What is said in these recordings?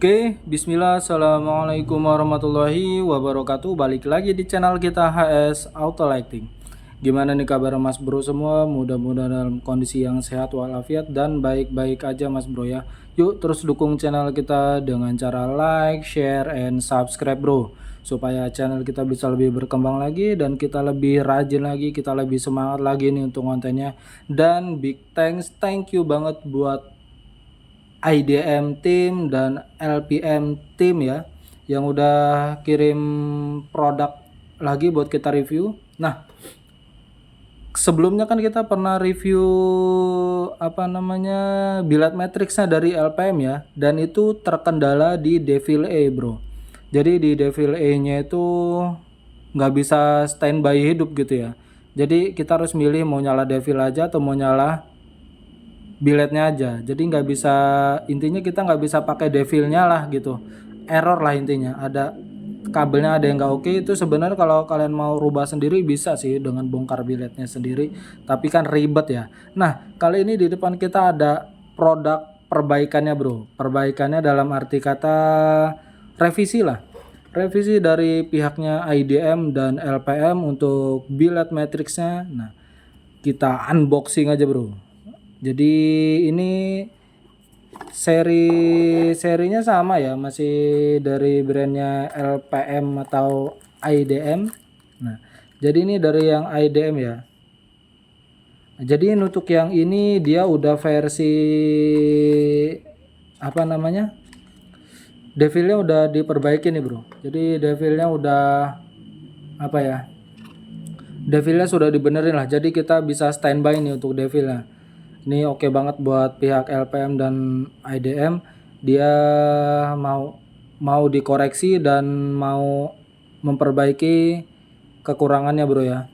Oke, bismillah, assalamualaikum warahmatullahi wabarakatuh. Balik lagi di channel kita HS Auto Lighting. Gimana nih kabar mas bro semua? Mudah-mudahan dalam kondisi yang sehat walafiat dan baik-baik aja mas bro ya. Yuk terus dukung channel kita dengan cara like, share, and subscribe bro, supaya channel kita bisa lebih berkembang lagi dan kita lebih rajin lagi, kita lebih semangat lagi nih untuk kontennya. Dan big thank you banget buat IDM team dan LPM team ya, yang udah kirim produk lagi buat kita review. Nah, sebelumnya kan kita pernah review billet matrixnya dari LPM ya, dan itu terkendala di Devil A bro. Jadi di Devil A nya itu nggak bisa standby hidup gitu ya. Jadi kita harus milih mau nyala Devil aja atau mau nyala billetnya aja. Jadi nggak bisa, intinya kita nggak bisa pakai devilnya lah gitu, error lah intinya, ada kabelnya ada yang nggak oke. Itu sebenarnya kalau kalian mau rubah sendiri bisa sih dengan bongkar billetnya sendiri, tapi kan ribet ya. Nah kali ini di depan kita ada produk perbaikannya bro. Perbaikannya dalam arti kata revisi lah, revisi dari pihaknya IDM dan LPM untuk billet matrixnya. Nah kita unboxing aja bro. Jadi ini serinya sama ya, masih dari brandnya LPM atau IDM. Nah, jadi ini dari yang IDM ya. Jadi untuk yang ini dia udah versi Devilnya udah diperbaiki nih bro. Jadi devilnya udah Devilnya sudah dibenerin lah. Jadi kita bisa standby nih untuk devilnya. Ini oke banget buat pihak LPM dan IDM. Dia mau dikoreksi dan mau memperbaiki kekurangannya bro ya.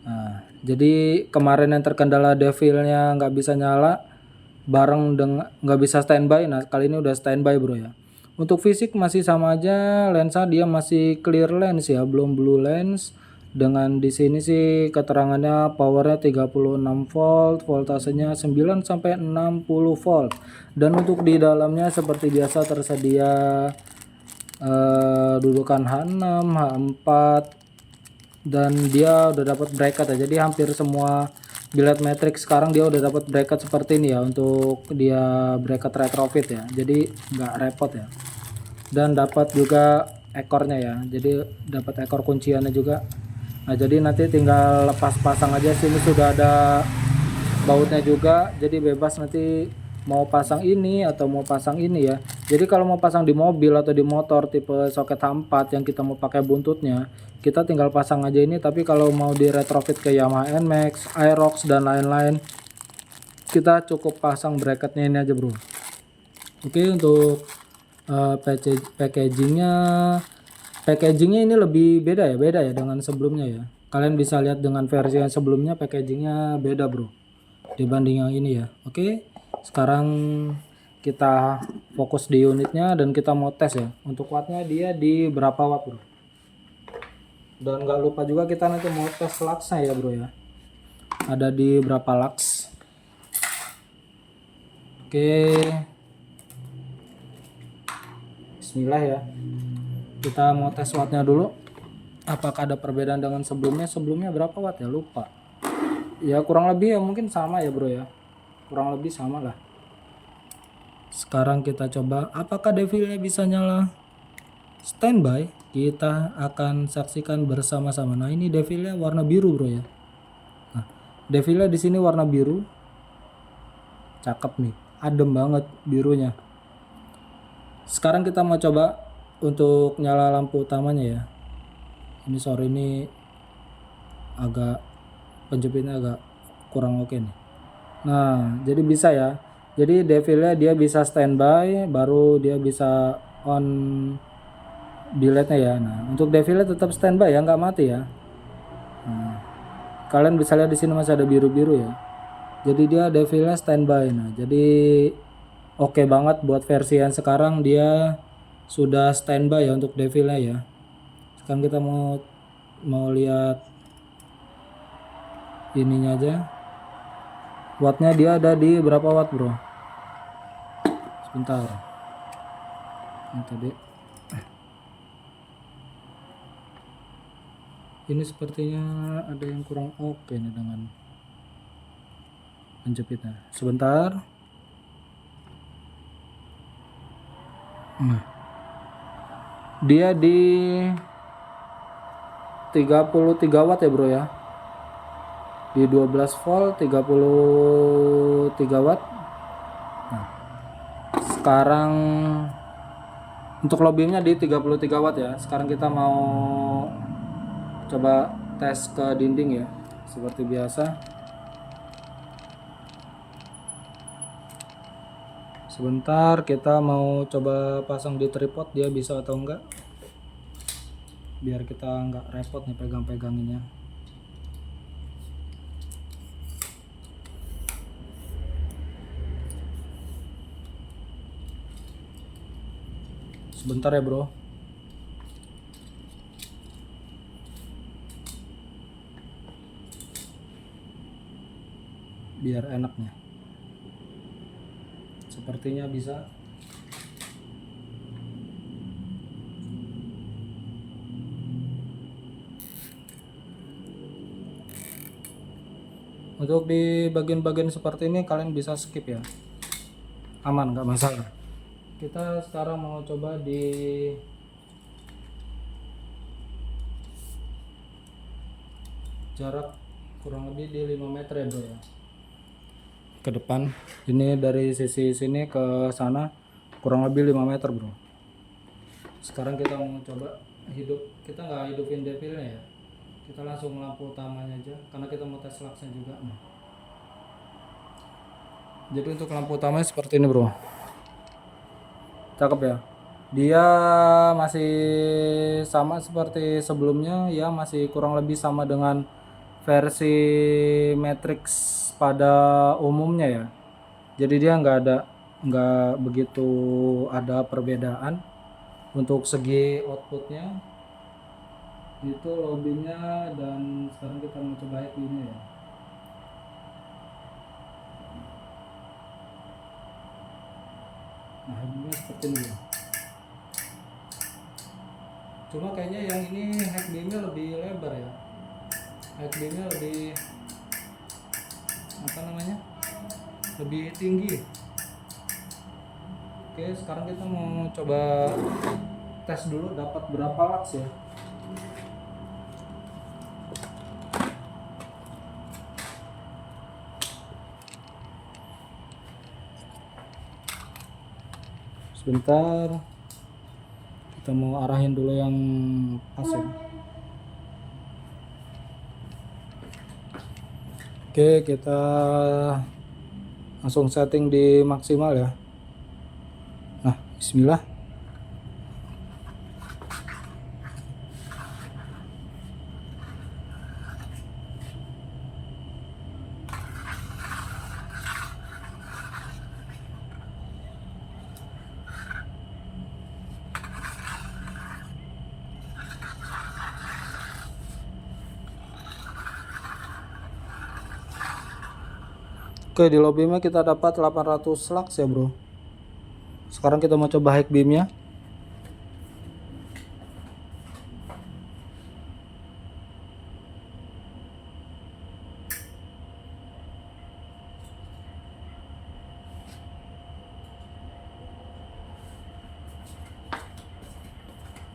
Nah, jadi kemarin yang terkendala devilnya nggak bisa nyala bareng dengan nggak bisa standby. Nah kali ini udah standby bro ya. Untuk fisik masih sama aja, lensa dia masih clear lens ya, belum blue lens. Dengan di sini sih keterangannya powernya 36 volt, voltasenya 9 sampai 60 volt. Dan untuk di dalamnya seperti biasa tersedia dudukan H6, H4, dan dia udah dapat bracket ya. Jadi hampir semua billet matrix sekarang dia udah dapat bracket seperti ini ya, untuk dia bracket retrofit ya. Jadi nggak repot ya. Dan dapat juga ekornya ya. Jadi dapat ekor kunciannya juga. Nah jadi nanti tinggal lepas pasang aja, sini sudah ada bautnya juga, jadi bebas nanti mau pasang ini atau mau pasang ini ya. Jadi kalau mau pasang di mobil atau di motor tipe soket H4 yang kita mau pakai buntutnya, kita tinggal pasang aja ini. Tapi kalau mau di retrofit ke Yamaha NMAX, Aerox dan lain-lain, kita cukup pasang bracketnya ini aja bro. Oke, untuk packagingnya ini lebih beda ya dengan sebelumnya ya. Kalian bisa lihat dengan versi yang sebelumnya packagingnya beda bro dibanding yang ini ya. Oke, sekarang kita fokus di unitnya dan kita mau tes ya. Untuk wattnya dia di berapa watt bro. Dan nggak lupa juga kita nanti mau tes luxnya ya bro ya, ada di berapa lux. Oke, bismillah ya, kita mau tes wattnya dulu. Apakah ada perbedaan dengan sebelumnya berapa watt ya, lupa ya. Kurang lebih ya mungkin sama ya bro ya, kurang lebih sama lah. Sekarang kita coba apakah devilnya bisa nyala standby. Kita akan saksikan bersama-sama. Nah ini devilnya warna biru bro ya. Nah devilnya di sini warna biru, cakep nih, adem banget birunya. Sekarang kita mau coba untuk nyala lampu utamanya ya. Ini sorry, ini agak penjepitnya agak kurang oke nih. Nah jadi bisa ya, jadi devilnya dia bisa standby baru dia bisa on billetnya ya. Nah untuk devilnya tetap standby ya, nggak mati ya. Nah, kalian bisa lihat di sini masih ada biru-biru ya, jadi dia devilnya standby. Nah jadi oke banget buat versi yang sekarang, dia sudah standby ya untuk devilnya ya. Sekarang kita mau lihat ininya aja, wattnya dia ada di berapa watt bro, sebentar. Ini tadi. Ini sepertinya ada yang kurang oke nih dengan penjepitnya. Sebentar. Nah, dia di 33 watt ya bro ya, di 12 volt 33 watt. Nah, sekarang untuk low beamnya di 33 watt ya. Sekarang kita mau coba tes ke dinding ya, seperti biasa. Sebentar, kita mau coba pasang di tripod, dia bisa atau enggak, biar kita enggak repot nih pegang-peganginnya. Sebentar ya bro. Biar enaknya. Sepertinya bisa. Untuk di bagian-bagian seperti ini kalian bisa skip ya, aman, nggak masalah. Kita sekarang mau coba di jarak kurang lebih di 5 meter ya bro ya, ke depan. Ini dari sisi sini ke sana kurang lebih 5 meter bro. Sekarang kita mau coba hidup, kita nggak hidupin depilnya ya, kita langsung lampu utamanya aja karena kita mau tes luxnya juga. Jadi untuk lampu utamanya seperti ini bro, cakep ya. Dia masih sama seperti sebelumnya ya, masih kurang lebih sama dengan versi Matrix pada umumnya ya. Jadi dia nggak begitu ada perbedaan. Untuk segi outputnya itu low beamnya, dan sekarang kita mau coba high beamnya ya. Nah high beamnya seperti ini ya. Cuma kayaknya yang ini high beamnya lebih lebar ya, high beamnya lebih apa namanya, lebih tinggi. Oke, sekarang kita mau coba tes dulu dapat berapa lux ya. Sebentar, kita mau arahin dulu yang pas ya. Oke, kita langsung setting di maksimal ya. Nah, bismillah. Oke, di low beamnya kita dapat 800 lux ya bro. Sekarang kita mau coba high beamnya.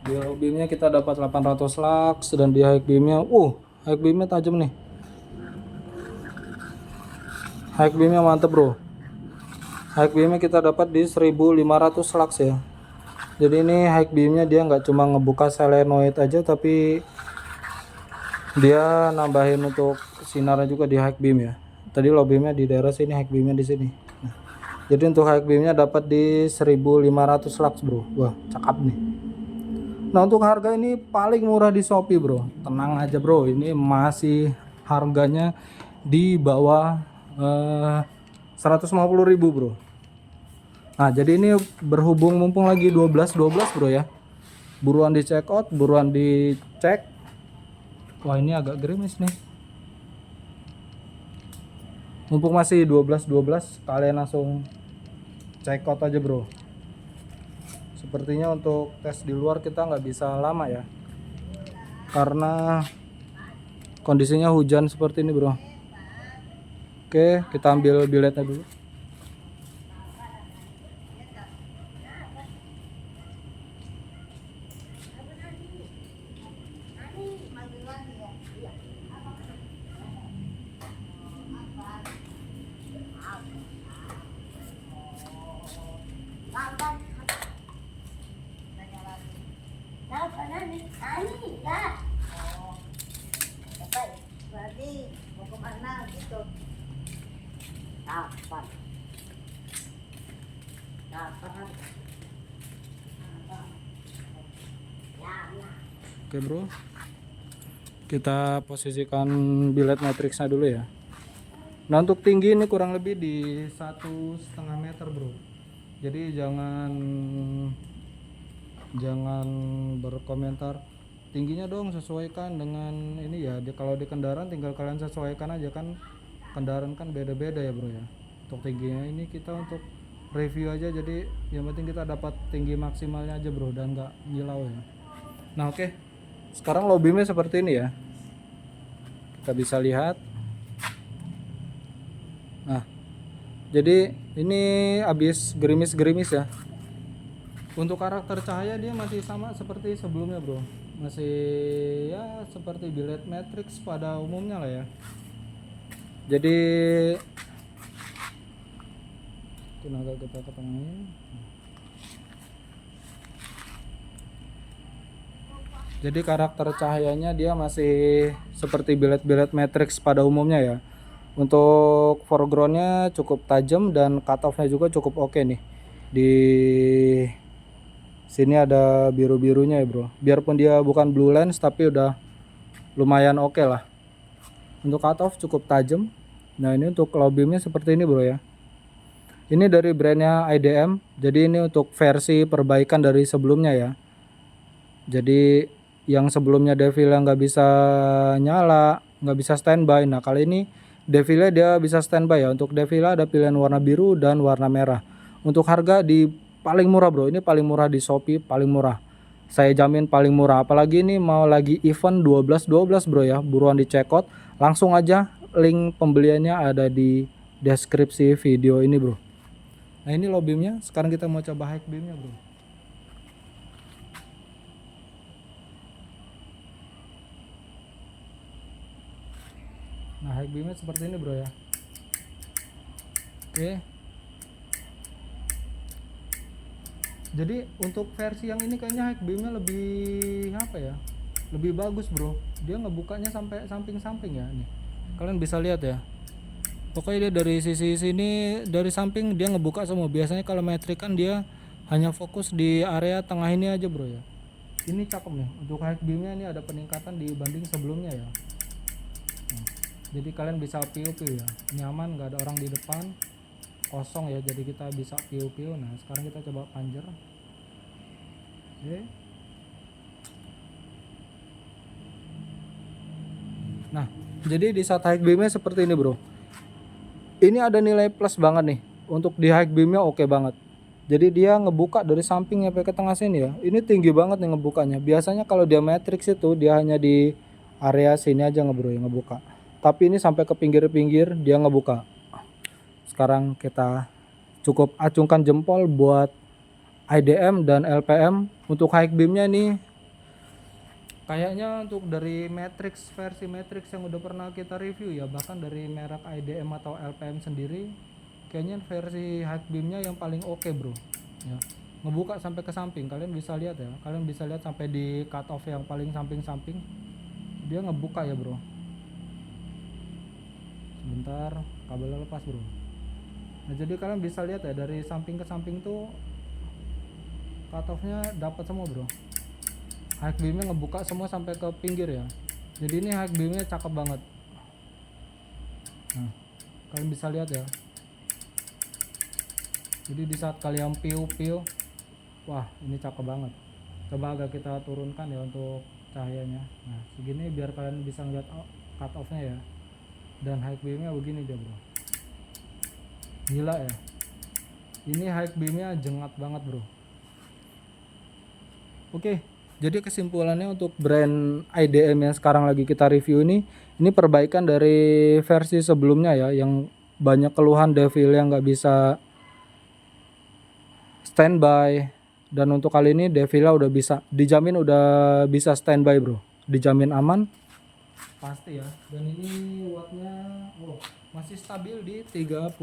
Di low beamnya kita dapat 800 lux, dan di high beamnya high beamnya tajam nih. High beamnya mantep bro. High beamnya kita dapat di 1500 lux ya. Jadi ini high beamnya dia nggak cuma ngebuka selenoid aja, tapi dia nambahin untuk sinarnya juga di high beam ya. Tadi low beamnya di daerah sini, high beamnya di sini. Nah, jadi untuk high beamnya dapat di 1500 lux bro. Wah cakep nih. Nah untuk harga ini paling murah di Shopee bro. Tenang aja bro, ini masih harganya di bawah 150.000 bro. Nah jadi ini berhubung mumpung lagi 12-12 bro ya, buruan di check out, buruan dicek. Wah ini agak gerimis nih, mumpung masih 12-12 kalian langsung check out aja bro. Sepertinya untuk tes di luar kita nggak bisa lama ya, karena kondisinya hujan seperti ini bro. Oke, kita ambil biletnya dulu. Berarti mau kemana gitu? Kapan? Kapan? Oke bro, kita posisikan bilet matriksnya dulu ya. Nah untuk tinggi ini kurang lebih di 1,5 meter bro. Jadi jangan berkomentar tingginya dong, sesuaikan dengan ini ya. Kalau di kendaraan tinggal kalian sesuaikan aja kan, kendaraan kan beda-beda ya bro ya. Untuk tingginya ini kita untuk review aja, jadi yang penting kita dapat tinggi maksimalnya aja bro, dan nggak nyilau ya. Nah oke, sekarang low beamnya seperti ini ya, kita bisa lihat. Nah jadi ini habis gerimis-gerimis ya. Untuk karakter cahaya dia masih sama seperti sebelumnya bro, masih ya seperti bilet matrix pada umumnya lah ya. Jadi tenaga kita ketengahnya. Jadi karakter cahayanya dia masih seperti bilet-bilet matrix pada umumnya ya. Untuk foregroundnya cukup tajam dan cutoffnya juga cukup oke nih. Di sini ada biru-birunya ya bro. Biarpun dia bukan blue lens tapi udah lumayan oke lah. Untuk cutoff cukup tajam. Nah ini untuk low beamnya seperti ini bro ya. Ini dari brandnya IDM. Jadi ini untuk versi perbaikan dari sebelumnya ya. Jadi yang sebelumnya defile nggak bisa nyala, nggak bisa standby. Nah kali ini defile dia bisa standby ya. Untuk defile ada pilihan warna biru dan warna merah. Untuk harga di paling murah bro, ini paling murah di Shopee, paling murah. Saya jamin paling murah. Apalagi ini mau lagi event 12-12 bro ya. Buruan dicekot. Langsung aja link pembeliannya ada di deskripsi video ini bro. Nah ini low beamnya. Sekarang kita mau coba high beamnya bro. Nah high beamnya seperti ini bro ya. Oke. Jadi untuk versi yang ini kayaknya high beamnya lebih apa ya, lebih bagus bro. Dia ngebukanya sampai samping-samping ya nih. Kalian bisa lihat ya. Pokoknya dia dari sisi sini, dari samping dia ngebuka semua. Biasanya kalau metrik kan dia hanya fokus di area tengah ini aja bro ya. Ini cakep nih. Untuk high beamnya ini ada peningkatan dibanding sebelumnya ya. Nah, jadi kalian bisa piu-piu ya, nyaman, nggak ada orang di depan, kosong ya, jadi kita bisa piu-piu. Nah sekarang kita coba panjer. Oke. Nah jadi di saat high beamnya seperti ini bro, ini ada nilai plus banget nih. Untuk di high beamnya oke banget. Jadi dia ngebuka dari samping sampai ke tengah sini ya. Ini tinggi banget nih ngebukanya. Biasanya kalau dia matrix itu dia hanya di area sini aja ngebro ya ngebuka. Tapi ini sampai ke pinggir-pinggir dia ngebuka. Sekarang kita cukup acungkan jempol buat IDM dan LPM. Untuk high beamnya nih kayaknya untuk dari matrix, versi matrix yang udah pernah kita review ya, bahkan dari merek IDM atau LPM sendiri, kayaknya versi high beamnya yang paling oke bro ya. Ngebuka sampai ke samping, kalian bisa lihat ya, kalian bisa lihat sampai di cut off yang paling samping-samping dia ngebuka ya bro. Sebentar, kabelnya lepas bro. Nah jadi kalian bisa lihat ya, dari samping ke samping tuh cut off-nya dapat semua bro. High beamnya ngebuka semua sampai ke pinggir ya. Jadi ini high beamnya cakep banget. Nah kalian bisa lihat ya. Jadi di saat kalian piu-piu, wah ini cakep banget. Coba agak kita turunkan ya untuk cahayanya. Nah segini biar kalian bisa ngeliat cut off-nya ya. Dan high beamnya begini dia bro. Gila ya. Ini high beamnya jengat banget bro. Oke, jadi kesimpulannya untuk brand IDM yang sekarang lagi kita review ini perbaikan dari versi sebelumnya ya, yang banyak keluhan devil yang nggak bisa standby. Dan untuk kali ini Devila udah bisa, dijamin udah bisa standby bro, dijamin aman pasti ya. Dan ini wattnya masih stabil di 33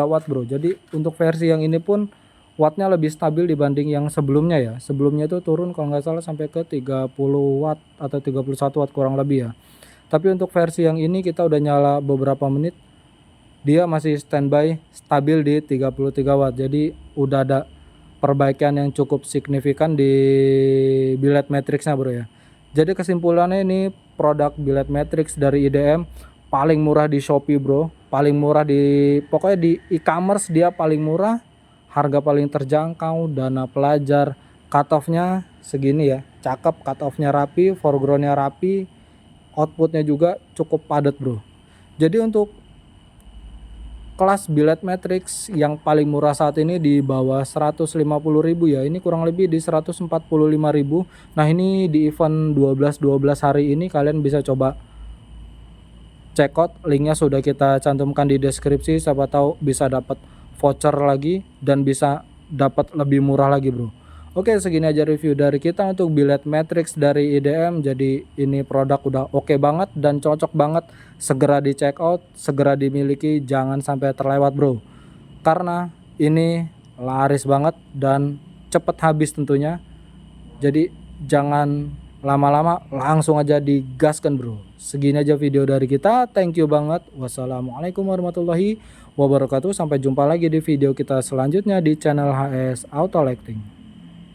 watt bro. Jadi untuk versi yang ini pun wattnya lebih stabil dibanding yang sebelumnya ya. Sebelumnya itu turun kalau nggak salah sampai ke 30 watt atau 31 watt kurang lebih ya. Tapi untuk versi yang ini kita udah nyala beberapa menit, dia masih standby stabil di 33 watt. Jadi udah ada perbaikan yang cukup signifikan di billet matrixnya bro ya. Jadi kesimpulannya ini produk billet matrix dari IDM paling murah di Shopee bro, paling murah di pokoknya di e-commerce dia paling murah, harga paling terjangkau, dana pelajar, cut off-nya segini ya, cakep, cut off-nya rapi, foreground-nya rapi, outputnya juga cukup padat bro. Jadi untuk kelas billet matrix yang paling murah saat ini di bawah 150.000 ya, ini kurang lebih di 145.000. Nah ini di event 12 hari ini kalian bisa coba check out, linknya sudah kita cantumkan di deskripsi, siapa tahu bisa dapat voucher lagi dan bisa dapat lebih murah lagi bro. Oke, segini aja review dari kita untuk billet matrix dari IDM. Jadi ini produk udah oke banget dan cocok banget, segera di check out, segera dimiliki, jangan sampai terlewat bro, karena ini laris banget dan cepet habis tentunya. Jadi jangan lama-lama, langsung aja digaskan bro. Segini aja video dari kita, thank you banget. Wassalamualaikum warahmatullahi wabarakatuh. Sampai jumpa lagi di video kita selanjutnya di channel HS Auto Lighting.